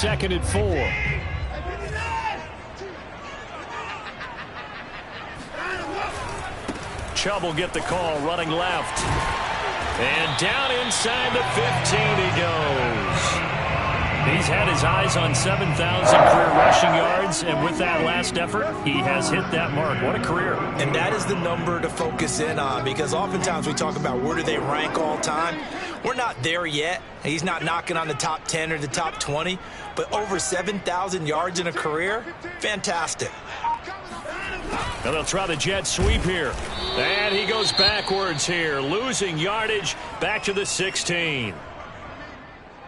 2nd and 4. Chubb will get the call, running left. And down inside the 15 he goes. He's had his eyes on 7,000 career rushing yards, and with that last effort, he has hit that mark. What a career. And that is the number to focus in on, because oftentimes we talk about where do they rank all time. We're not there yet. He's not knocking on the top 10 or the top 20, but over 7,000 yards in a career, fantastic. Now they'll try the jet sweep here. And he goes backwards here, losing yardage back to the 16.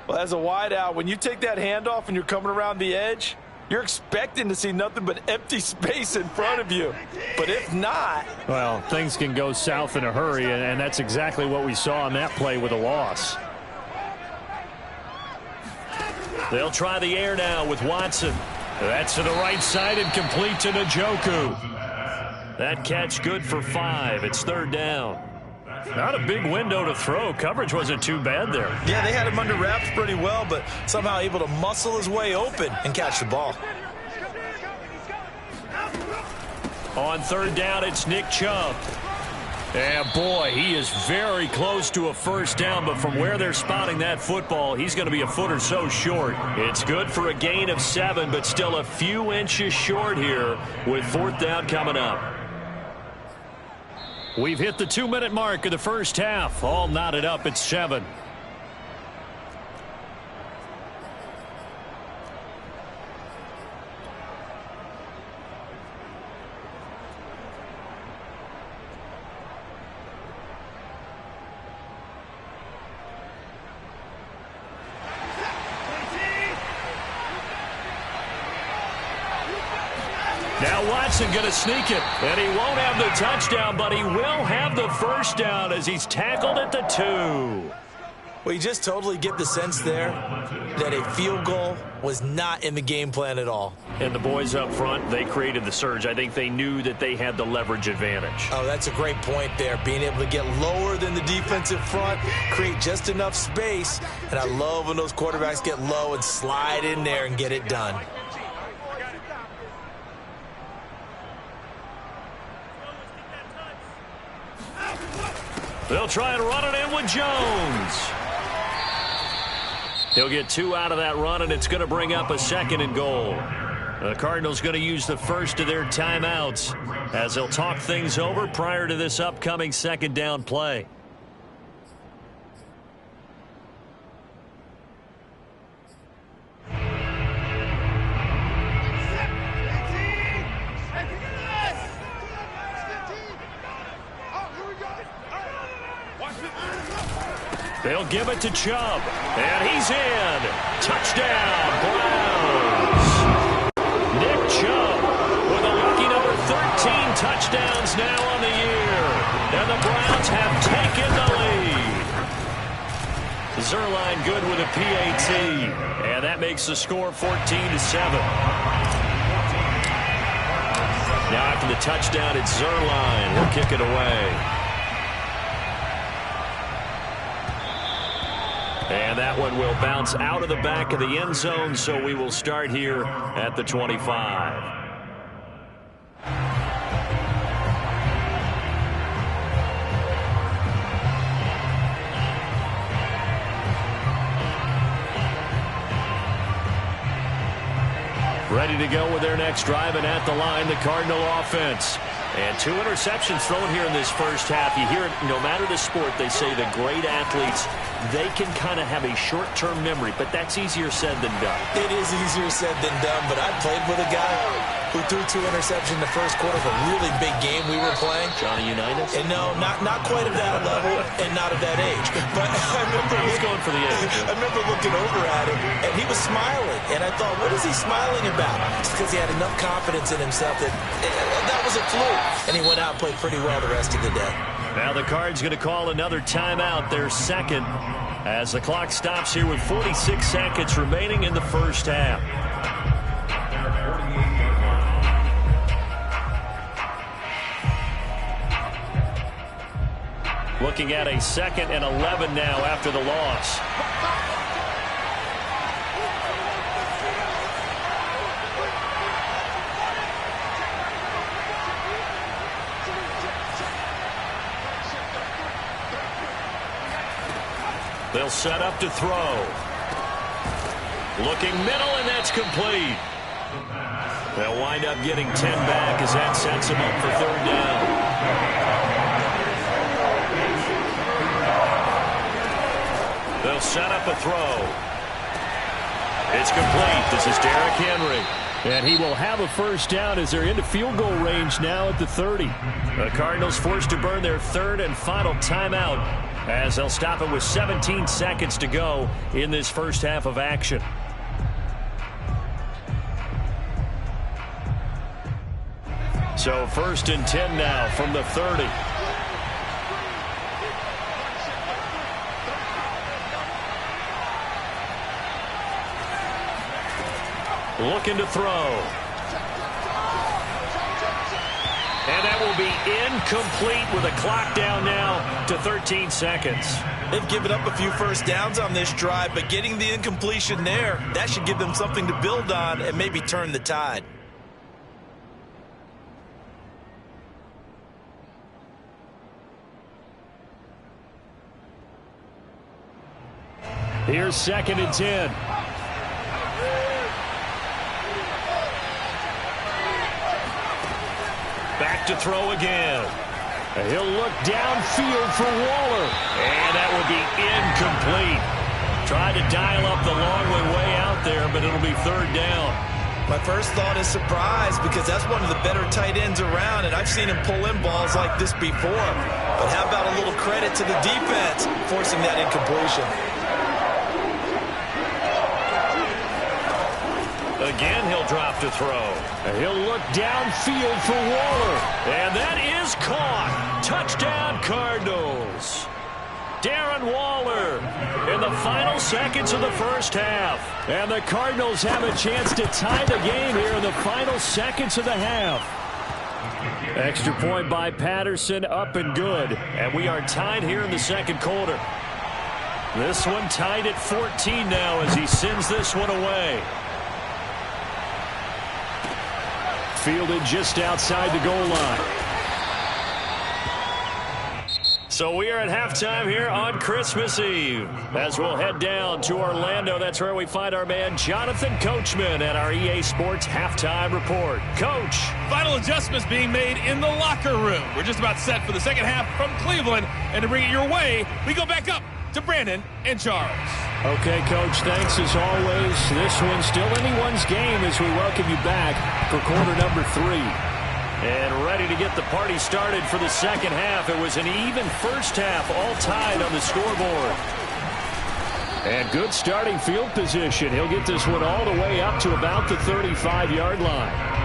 Well, as a wideout, when you take that handoff and you're coming around the edge, you're expecting to see nothing but empty space in front of you. But if not... Well, things can go south in a hurry, and that's exactly what we saw on that play with a loss. They'll try the air now with Watson. That's to the right side and complete to Njoku. That catch good for 5. It's 3rd down. Not a big window to throw. Coverage wasn't too bad there. Yeah, they had him under wraps pretty well, but somehow able to muscle his way open and catch the ball. On 3rd down, it's Nick Chubb. And boy, he is very close to a 1st down, but from where they're spotting that football, he's going to be a foot or so short. It's good for a gain of 7, but still a few inches short here with 4th down coming up. We've hit the 2-minute mark of the first half. All knotted up at 7. Now Watson going to sneak it, and he won't have the touchdown, but he will have the 1st down as he's tackled at the 2. Well, you just totally get the sense there that a field goal was not in the game plan at all. And the boys up front, they created the surge. I think they knew that they had the leverage advantage. Oh, that's a great point there. Being able to get lower than the defensive front, create just enough space. And I love when those quarterbacks get low and slide in there and get it done. They'll try and run it in with Jones. He'll get 2 out of that run, and it's going to bring up a 2nd and goal. The Cardinals going to use the first of their timeouts as they'll talk things over prior to this upcoming 2nd down play. They'll give it to Chubb, and he's in. Touchdown, Browns. Nick Chubb with a lucky number 13 touchdowns now on the year. And the Browns have taken the lead. Zerline good with a PAT, and that makes the score 14-7. Now after the touchdown, it's Zerline. He'll kick it away. And that one will bounce out of the back of the end zone, so we will start here at the 25. Ready to go with their next drive, and at the line, the Cardinal offense. And 2 interceptions thrown here in this first half. You hear it, no matter the sport, they say the great athletes, they can kind of have a short-term memory, but that's easier said than done. It is easier said than done, but I played with a guy who threw 2 interceptions in the first quarter of a really big game we were playing. Johnny Unitas? And no, not quite at that level and not at that age. But I remember he's going for the age. I remember looking over at him, and he was smiling. And I thought, what is he smiling about? It's because he had enough confidence in himself that that was a fluke. And he went out and played pretty well the rest of the day. Now the Cards going to call another timeout, their 2nd, as the clock stops here with 46 seconds remaining in the first half. Looking at a 2nd and 11 now after the loss. They'll set up to throw. Looking middle, and that's complete. They'll wind up getting 10 back as that sets them up for third down. They'll set up a throw. It's complete. This is Derrick Henry. And he will have a first down as they're into field goal range now at the 30. The Cardinals forced to burn their third and final timeout as they'll stop it with 17 seconds to go in this first half of action. So first and 10 now from the 30. Looking to throw. And that will be incomplete with a clock down now to 13 seconds. They've given up a few first downs on this drive, but getting the incompletion there, that should give them something to build on and maybe turn the tide. Here's second and 10. Back to throw again. He'll look downfield for Waller. And that will be incomplete. Tried to dial up the long way out there, but it'll be third down. My first thought is surprise because that's one of the better tight ends around, and I've seen him pull in balls like this before. But how about a little credit to the defense forcing that incompletion? Again, he'll drop to throw. He'll look downfield for Waller. And that is caught. Touchdown, Cardinals. Darren Waller in the final seconds of the first half. And the Cardinals have a chance to tie the game here in the final seconds of the half. Extra point by Patterson, up and good. And we are tied here in the second quarter. This one tied at 14 now as he sends this one away. Fielded just outside the goal line. So we are at halftime here on Christmas Eve as we'll head down to Orlando. That's where we find our man Jonathan Coachman at our EA Sports Halftime Report. Coach. Final adjustments being made in the locker room. We're just about set for the second half from Cleveland. And to bring it your way, we go back up to Brandon and Charles. Okay, Coach, thanks as always. This one's still anyone's game as we welcome you back for quarter number 3. And ready to get the party started for the second half. It was an even first half, all tied on the scoreboard. And good starting field position. He'll get this one all the way up to about the 35-yard line.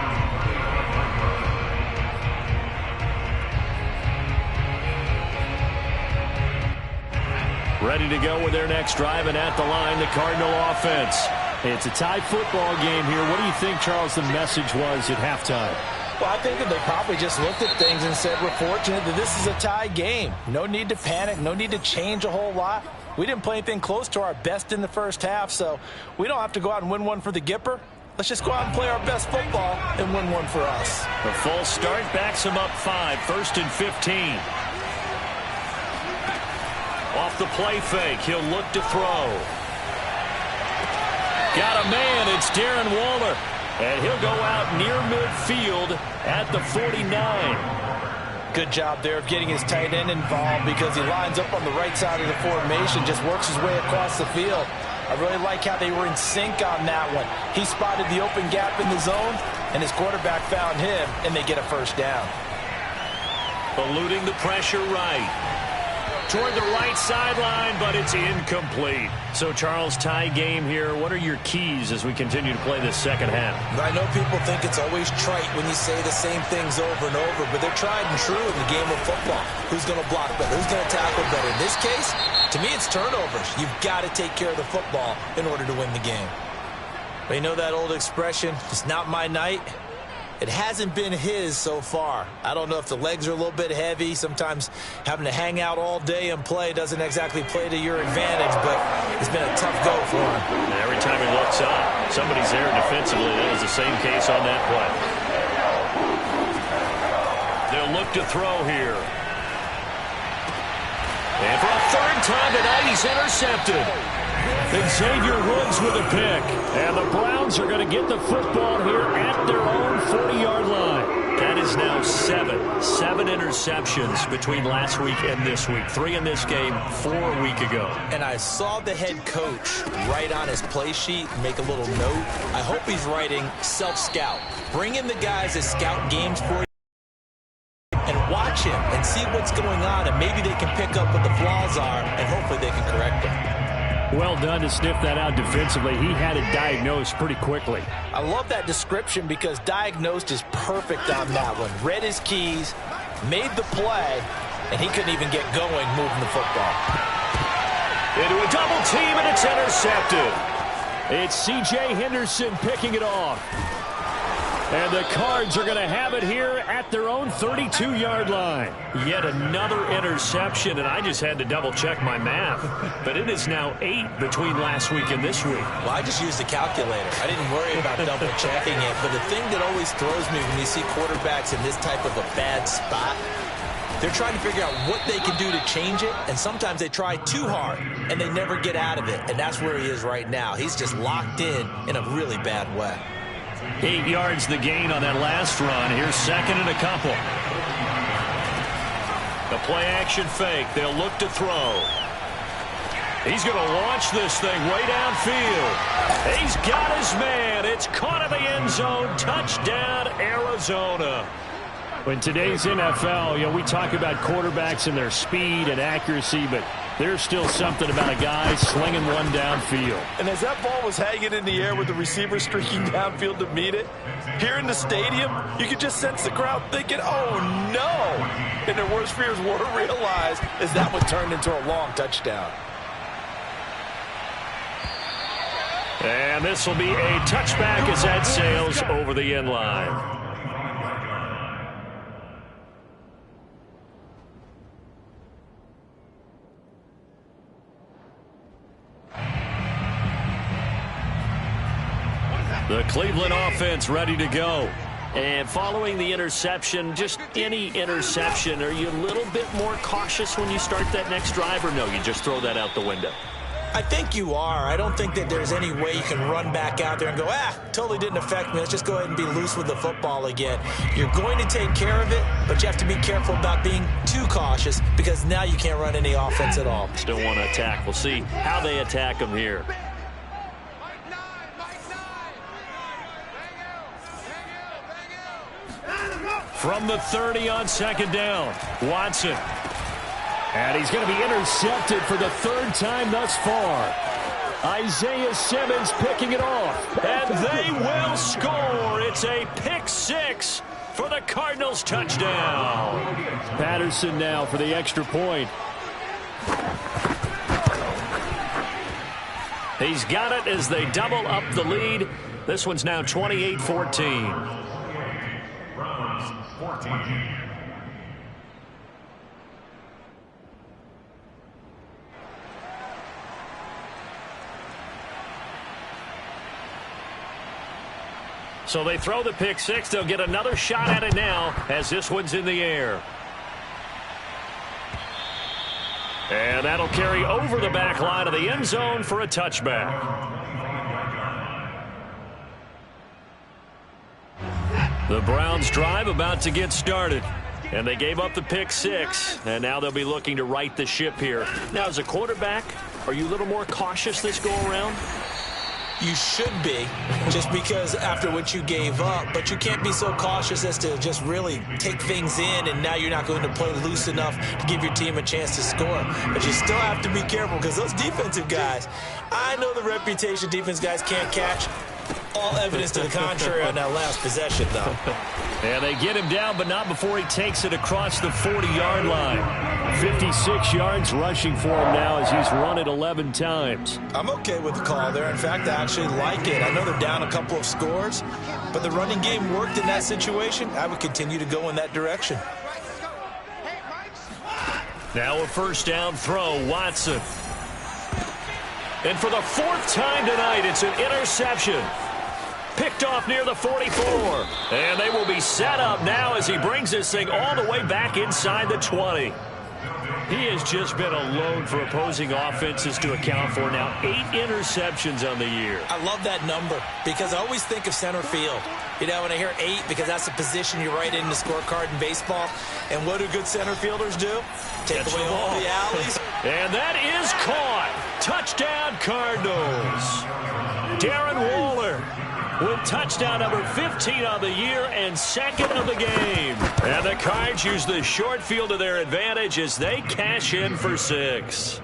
Ready to go with their next drive, and at the line, the Cardinal offense. It's a tie football game here. What do you think, Charles, the message was at halftime? Well, I think that they probably just looked at things and said, we're fortunate that this is a tie game. No need to panic. No need to change a whole lot. We didn't play anything close to our best in the first half, so we don't have to go out and win one for the Gipper. Let's just go out and play our best football and win one for us. The full start backs them up 5, first and 15. Off the play fake, he'll look to throw. Got a man, it's Darren Waller. And he'll go out near midfield at the 49. Good job there of getting his tight end involved because he lines up on the right side of the formation, just works his way across the field. I really like how they were in sync on that one. He spotted the open gap in the zone, and his quarterback found him, and they get a first down. Eluding the pressure right. Toward the right sideline, but it's incomplete. So, Charles, tie game here. What are your keys as we continue to play this second half? I know people think it's always trite when you say the same things over and over, but they're tried and true in the game of football. Who's going to block better? Who's going to tackle better? In this case, to me, it's turnovers. You've got to take care of the football in order to win the game. But you know that old expression, it's not my night? It hasn't been his so far. I don't know if the legs are a little bit heavy. Sometimes having to hang out all day and play doesn't exactly play to your advantage, but it's been a tough go for him. And every time he looks up, somebody's there defensively. That was the same case on that play. They'll look to throw here. And for a third time tonight, he's intercepted. Xavier Woods with a pick. And the Browns are going to get the football here at their own 40-yard line. That is now seven interceptions between last week and this week. 3 in this game, 4 a week ago. And I saw the head coach write on his play sheet, make a little note. I hope he's writing self-scout. Bring in the guys that scout games for you and watch him and see what's going on, and maybe they can pick up what the flaws are, and hopefully they can correct them. Well done to sniff that out defensively. He had it diagnosed pretty quickly. I love that description because diagnosed is perfect on that one. Read his keys, made the play, and he couldn't even get going moving the football. Into a double team, and it's intercepted. It's C.J. Henderson picking it off. And the Cards are going to have it here at their own 32-yard line. Yet another interception, and I just had to double-check my math. But it is now 8 between last week and this week. Well, I just used the calculator. I didn't worry about double-checking it. But the thing that always throws me when you see quarterbacks in this type of a bad spot, they're trying to figure out what they can do to change it, and sometimes they try too hard, and they never get out of it. And that's where he is right now. He's just locked in a really bad way. 8 yards the gain on that last run. Here's second and a couple. The play-action fake. They'll look to throw. He's going to launch this thing way downfield. He's got his man. It's caught in the end zone. Touchdown, Arizona. In today's NFL, we talk about quarterbacks and their speed and accuracy, but there's still something about a guy slinging one downfield. And as that ball was hanging in the air with the receiver streaking downfield to meet it, here in the stadium, you could just sense the crowd thinking, oh, no. And their worst fears were realized as that one turned into a long touchdown. And this will be a touchback as that sails over the end line. The Cleveland offense ready to go. And following the interception, just any interception, are you a little bit more cautious when you start that next drive, or no, you just throw that out the window? I think you are. I don't think that there's any way you can run back out there and go, totally didn't affect me. Let's just go ahead and be loose with the football again. You're going to take care of it, but you have to be careful about being too cautious because now you can't run any offense at all. Still want to attack. We'll see how they attack them here. From the 30 on second down, Watson. And he's going to be intercepted for the third time thus far. Isaiah Simmons picking it off. And they will score. It's a pick six for the Cardinals touchdown. Patterson now for the extra point. He's got it as they double up the lead. This one's now 28-14. So they throw the pick six. They'll get another shot at it now as this one's in the air. And that'll carry over the back line of the end zone for a touchback. The Browns drive about to get started. And they gave up the pick six. And now they'll be looking to right the ship here. Now, as a quarterback, are you a little more cautious this go around? You should be, just because after what you gave up, but you can't be so cautious as to just really take things in, and now you're not going to play loose enough to give your team a chance to score. But you still have to be careful because those defensive guys, I know the reputation defense guys can't catch. All evidence to the contrary on that last possession, though. And they get him down, but not before he takes it across the 40-yard line. 56 yards rushing for him now as he's run it 11 times. I'm okay with the call there. In fact, I actually like it. I know they're down a couple of scores, but the running game worked in that situation. I would continue to go in that direction. Now a first down throw, Watson. And for the fourth time tonight, it's an interception. Picked off near the 44. And they will be set up now as he brings this thing all the way back inside the 20. He has just been alone for opposing offenses to account for now 8 interceptions on the year. I love that number because I always think of center field. You know, when I hear 8, because that's the position you write in the scorecard in baseball. And what do good center fielders do? Take away all the alleys. And that is caught. Touchdown, Cardinals. Darren Waller with touchdown number 15 on the year and 2nd of the game. And the Cards use the short field to their advantage as they cash in for 6.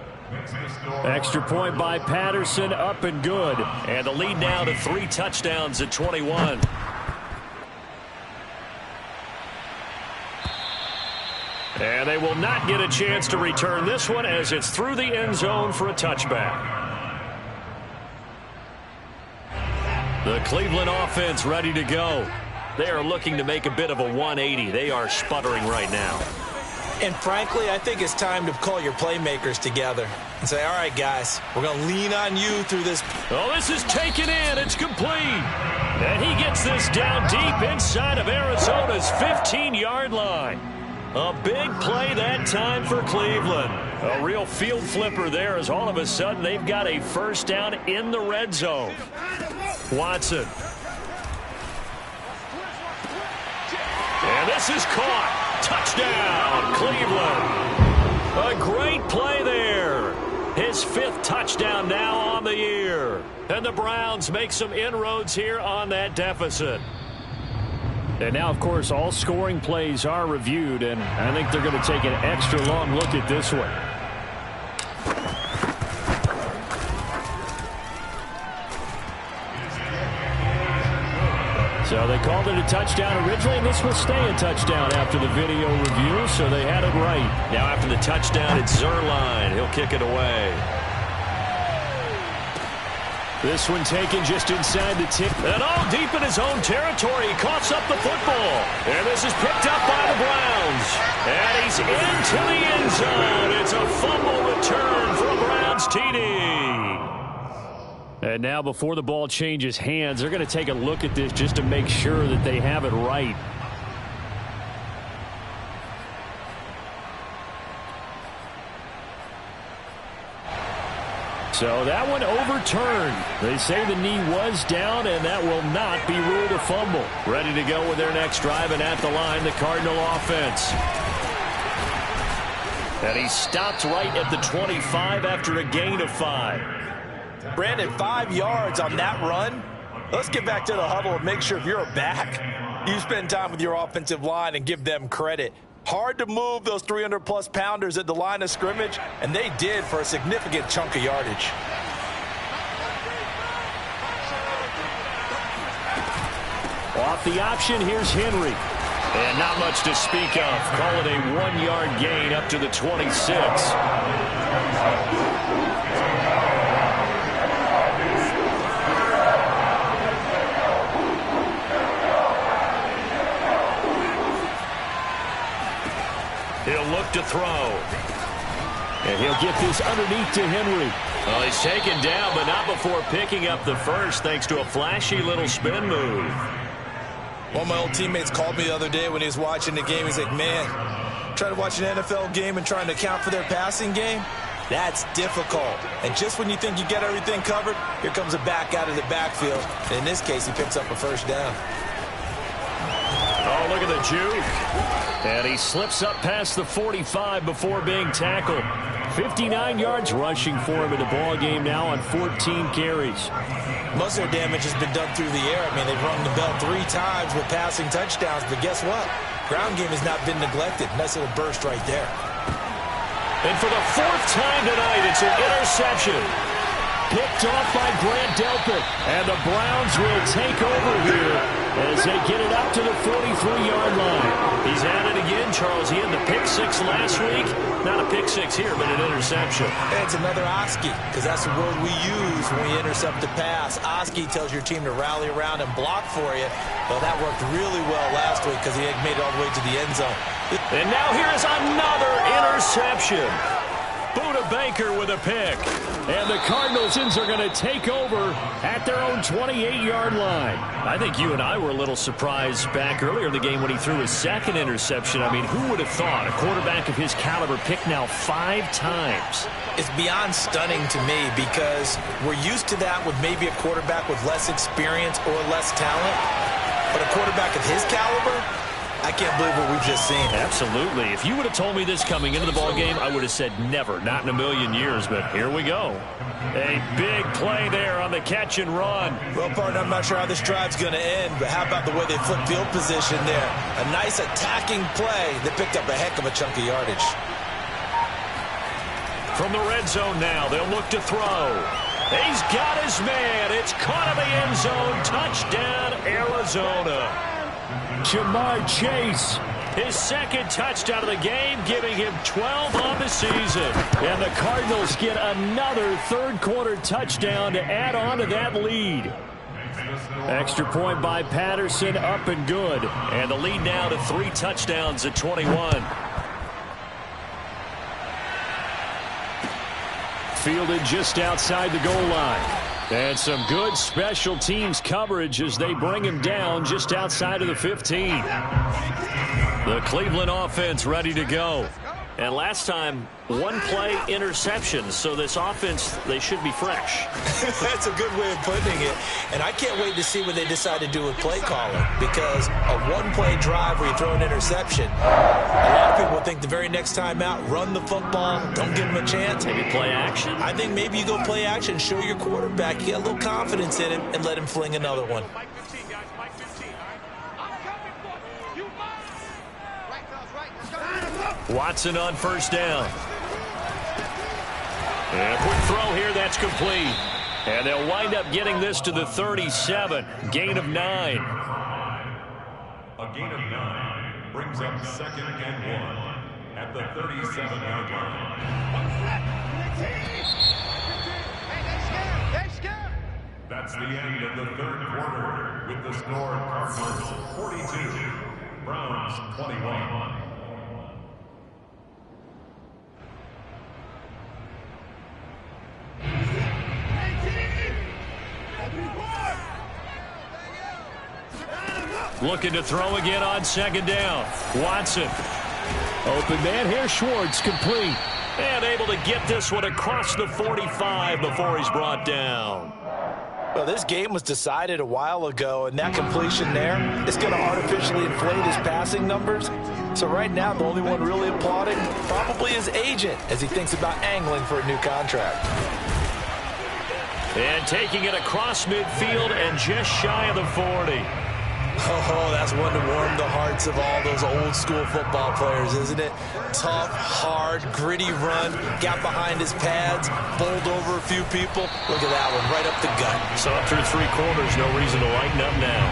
Extra point by Patterson, up and good. And the lead now to 3 touchdowns at 21. And they will not get a chance to return this one as it's through the end zone for a touchback. The Cleveland offense ready to go. They are looking to make a bit of a 180. They are sputtering right now. And frankly, I think it's time to call your playmakers together and say, all right, guys, we're going to lean on you through this. Oh, this is taken in. It's complete. And he gets this down deep inside of Arizona's 15-yard line. A big play that time for Cleveland. A real field flipper there as all of a sudden they've got a first down in the red zone. Watson. And this is caught. Touchdown, Cleveland. A great play there. His 5th touchdown now on the year. And the Browns make some inroads here on that deficit. And now, of course, all scoring plays are reviewed, and I think they're going to take an extra long look at this one. So they called it a touchdown originally, and this will stay a touchdown after the video review, so they had it right. Now after the touchdown, it's Zerline. He'll kick it away. This one taken just inside the tip. And all deep in his own territory. He coughs up the football. And this is picked up by the Browns. And he's into the end zone. It's a fumble return for a Browns TD. And now before the ball changes hands, they're going to take a look at this just to make sure that they have it right. So that one overturned. They say the knee was down, and that will not be ruled a fumble. Ready to go with their next drive, and at the line, the Cardinal offense. And he stopped right at the 25 after a gain of 5. Brandon, 5 yards on that run. Let's get back to the huddle and make sure if you're a back, you spend time with your offensive line and give them credit. Hard to move those 300-plus pounders at the line of scrimmage, and they did for a significant chunk of yardage. Off the option, here's Henry. And not much to speak of. Call it a 1-yard gain up to the 26. He'll look to throw. And he'll get this underneath to Henry. Well, he's taken down, but not before picking up the first, thanks to a flashy little spin move. One of my old teammates called me the other day when he was watching the game. He's like, man, trying to watch an NFL game and trying to account for their passing game, that's difficult. And just when you think you get everything covered, here comes a back out of the backfield. And in this case, he picks up a first down. Oh, look at the juke. And he slips up past the 45 before being tackled. 59 yards rushing for him in the ball game now on 14 carries. Most of their damage has been done through the air. I mean, they've rung the bell 3 times with passing touchdowns, but guess what? Ground game has not been neglected. Nice little burst right there. And for the 4th time tonight, it's an interception. Picked off by Grant Delpit. And the Browns will take over here as they get it up to the 43-yard line. He's at it again, Charles. He had the pick 6 last week. Not a pick 6 here, but an interception. And it's another Oski, because that's the word we use when we intercept the pass. Oski tells your team to rally around and block for you. Well, that worked really well last week because he had made it all the way to the end zone. And now here is another interception. Buda Baker with a pick. And the Cardinals are going to take over at their own 28-yard line. I think you and I were a little surprised back earlier in the game when he threw his second interception. I mean, who would have thought a quarterback of his caliber picked now 5 times? It's beyond stunning to me because we're used to that with maybe a quarterback with less experience or less talent. But a quarterback of his caliber, I can't believe what we've just seen. Absolutely. If you would have told me this coming into the ballgame, I would have said never, not in a million years, but here we go. A big play there on the catch and run. Well, partner, I'm not sure how this drive's going to end, but how about the way they flip field position there? A nice attacking play that picked up a heck of a chunk of yardage. From the red zone now, they'll look to throw. He's got his man. It's caught in the end zone. Touchdown, Arizona. Jamar Chase, his second touchdown of the game, giving him 12 on the season. And the Cardinals get another third-quarter touchdown to add on to that lead. Extra point by Patterson, up and good. And the lead now to 3 touchdowns at 21. Fielded just outside the goal line. And some good special teams coverage as they bring him down just outside of the 15. The Cleveland offense ready to go. And last time, 1 play interception. So this offense, they should be fresh. That's a good way of putting it. And I can't wait to see what they decide to do with play calling. Because a 1-play drive where you throw an interception, a lot of people think the very next time out, run the football, don't give them a chance. Maybe play action? I think maybe you go play action, show your quarterback, you get a little confidence in him, and let him fling another one. Watson on first down. And a quick throw here, that's complete. And they'll wind up getting this to the 37. Gain of 9. A gain of 9 brings up 2nd and 1 at the 37-yard line. That's the end of the third quarter with the score Cardinals 42, Browns 21. Looking to throw again on 2nd down. Watson. Open man here, Schwartz, complete. And able to get this one across the 45 before he's brought down. Well, this game was decided a while ago, and that completion there is going to artificially inflate his passing numbers. So right now, the only one really applauding probably his agent as he thinks about angling for a new contract. And taking it across midfield and just shy of the 40. Oh, that's one to warm the hearts of all those old-school football players, isn't it? Tough, hard, gritty run, got behind his pads, bowled over a few people. Look at that one, right up the gut. So through 3 quarters, no reason to lighten up now.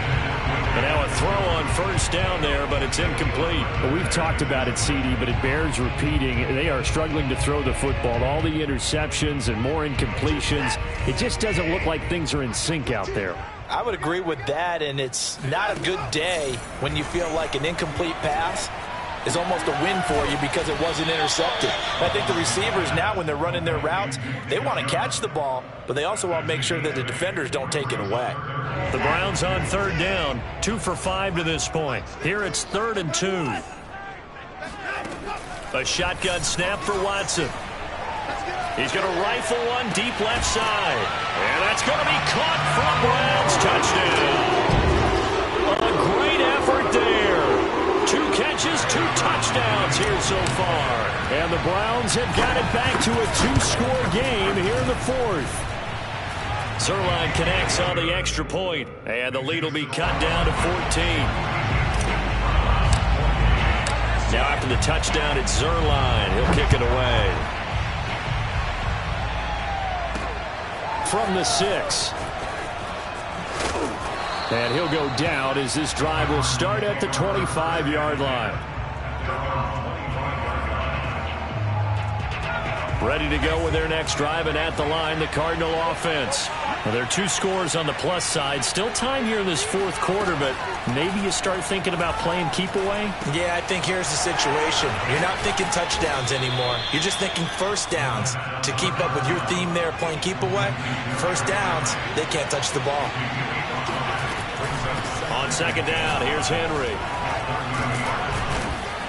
And now a throw on first down there, but it's incomplete. Well, we've talked about it, CD, but it bears repeating. They are struggling to throw the football. All the interceptions and more incompletions. It just doesn't look like things are in sync out there. I would agree with that, and it's not a good day when you feel like an incomplete pass is almost a win for you because it wasn't intercepted. I think the receivers now, when they're running their routes, they want to catch the ball, but they also want to make sure that the defenders don't take it away. The Browns on 3rd down, 2 for 5 to this point. Here it's 3rd and 2. A shotgun snap for Watson. He's going to rifle one deep left side. And that's going to be caught from Browns. Touchdown. A great effort there. 2 catches, 2 touchdowns here so far. And the Browns have got it back to a 2-score game here in the 4th. Zerline connects on the extra point. And the lead will be cut down to 14. Now after the touchdown, it's Zerline. He'll kick it away. From the 6. And he'll go down as this drive will start at the 25-yard line. Ready to go with their next drive, and at the line, the Cardinal offense. Well, there are 2 scores on the plus side. Still time here in this fourth quarter, but maybe you start thinking about playing keep away? Yeah, I think here's the situation. You're not thinking touchdowns anymore. You're just thinking first downs. To keep up with your theme there, playing keep away, first downs, they can't touch the ball. On second down, here's Henry.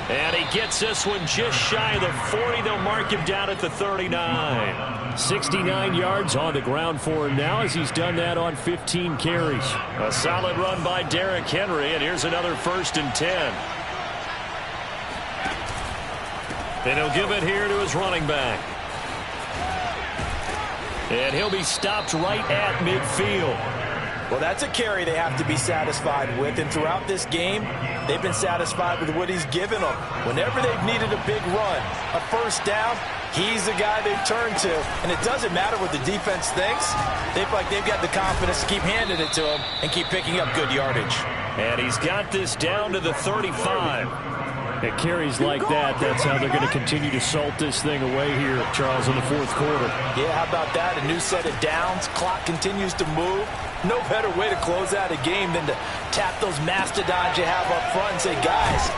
And he gets this one just shy of the 40. They'll mark him down at the 39. 69 yards on the ground for him now as he's done that on 15 carries. A solid run by Derrick Henry, and here's another 1st and 10. And he'll give it here to his running back. And he'll be stopped right at midfield. Well, that's a carry they have to be satisfied with, and throughout this game, they've been satisfied with what he's given them. Whenever they've needed a big run, a first down, he's the guy they've turned to. And it doesn't matter what the defense thinks. They feel like they've got the confidence to keep handing it to him and keep picking up good yardage. And he's got this down to the 35. At carries like that, that's how they're going to continue to salt this thing away here, Charles, in the fourth quarter. Yeah, how about that? A new set of downs. Clock continues to move. No better way to close out a game than to tap those mastodons you have up front and say, guys,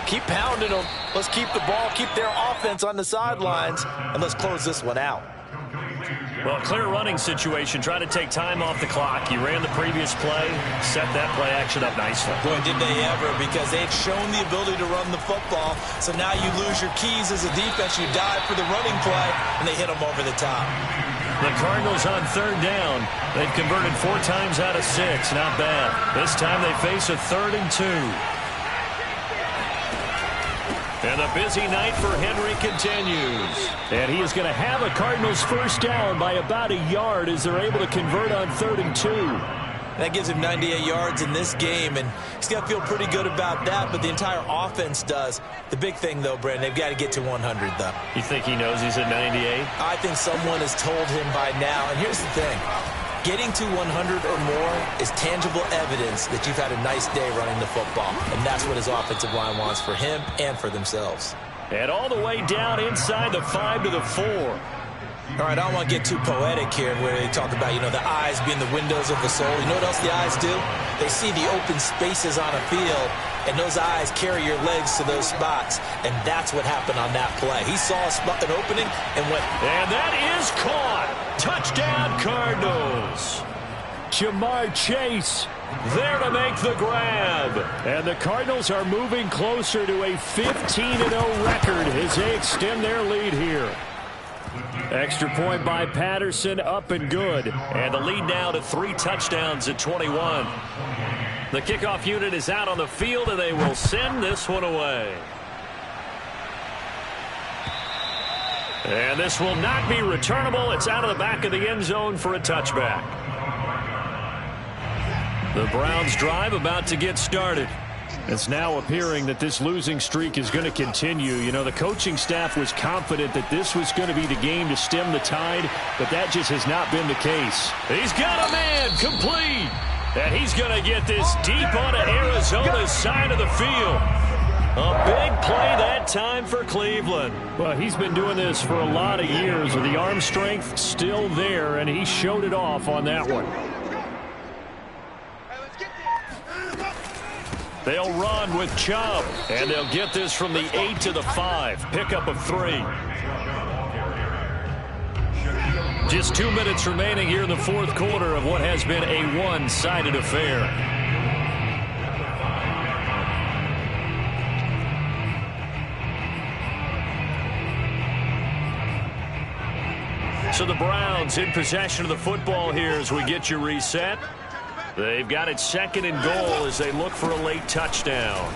keep pounding them. Let's keep the ball, keep their offense on the sidelines, and let's close this one out. Well, clear running situation. Try to take time off the clock. You ran the previous play, set that play action up nicely. Boy, did they ever, because they'd shown the ability to run the football. So now you lose your keys as a defense. You dive for the running play, and they hit them over the top. The Cardinals on third down. They've converted 4 times out of 6. Not bad. This time they face a 3rd and 2. And a busy night for Henry continues. And he is going to have a Cardinals first down by about a yard as they're able to convert on 3rd and 2. That gives him 98 yards in this game, and he's got to feel pretty good about that, but the entire offense does. The big thing, though, Brandon, they've got to get to 100, though. You think he knows he's at 98? I think someone has told him by now, and here's the thing. Getting to 100 or more is tangible evidence that you've had a nice day running the football, and that's what his offensive line wants for him and for themselves. And all the way down inside the 5 to the 4. All right, I don't want to get too poetic here where they talk about, the eyes being the windows of the soul. You know what else the eyes do? They see the open spaces on a field, and those eyes carry your legs to those spots, and that's what happened on that play. He saw an opening and went. And that is caught. Touchdown, Cardinals. Jamar Chase there to make the grab. And the Cardinals are moving closer to a 15-0 record as they extend their lead here. Extra point by Patterson, up and good. And the lead now to 3 touchdowns at 21. The kickoff unit is out on the field, and they will send this one away. And this will not be returnable. It's out of the back of the end zone for a touchback. The Browns drive about to get started. It's now appearing that this losing streak is going to continue. The coaching staff was confident that this was going to be the game to stem the tide, but that just has not been the case. He's got a man complete, and he's going to get this deep onto Arizona's side of the field. A big play that time for Cleveland. Well, he's been doing this for a lot of years with the arm strength still there, and he showed it off on that one. They'll run with Chubb, and they'll get this from the 8 to the 5. Pickup of 3. Just 2 minutes remaining here in the fourth quarter of what has been a one-sided affair. So the Browns in possession of the football here as we get you reset. They've got it 2nd and goal as they look for a late touchdown.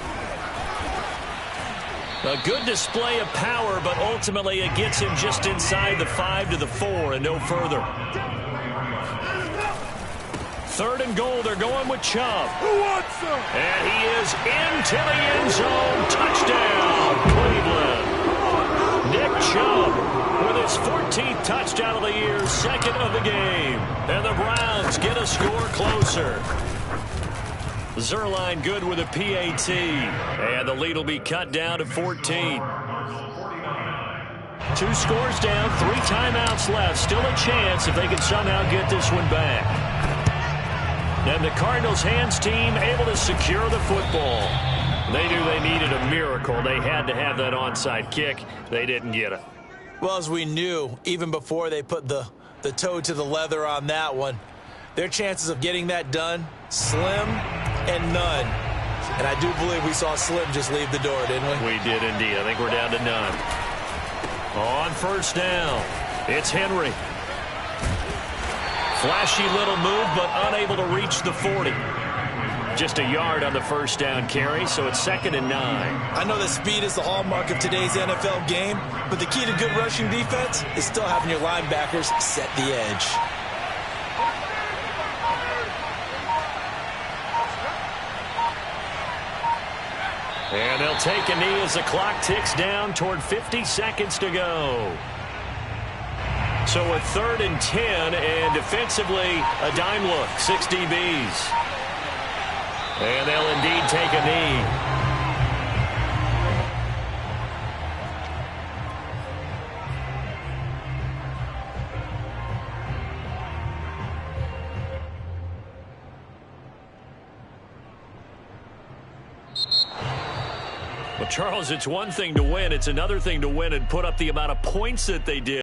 A good display of power, but ultimately it gets him just inside the 5 to the 4 and no further. 3rd and goal, they're going with Chubb. And he is into the end zone. Touchdown, Cleveland. Nick Chubb with his 14th touchdown of the year, 2nd of the game. And the Browns get a score closer. Zerline good with a PAT. And the lead will be cut down to 14. 2 2 scores down, 3 timeouts left. Still a chance if they can somehow get this one back. And the Cardinals hands team able to secure the football. They knew they needed a miracle. They had to have that onside kick. They didn't get it. Well, as we knew, even before they put the toe to the leather on that one, their chances of getting that done, slim and none. And I do believe we saw Slim just leave the door, didn't we? We did indeed. I think we're down to none. On first down, it's Henry. Flashy little move, but unable to reach the 40. Just a yard on the first down carry, so it's 2nd and 9. I know that speed is the hallmark of today's NFL game, but the key to good rushing defense is still having your linebackers set the edge. And they'll take a knee as the clock ticks down toward 50 seconds to go. So a 3rd and 10, and defensively, a dime look, 6 DBs. And they'll indeed take a knee. Well, Charles, it's one thing to win. It's another thing to win and put up the amount of points that they did.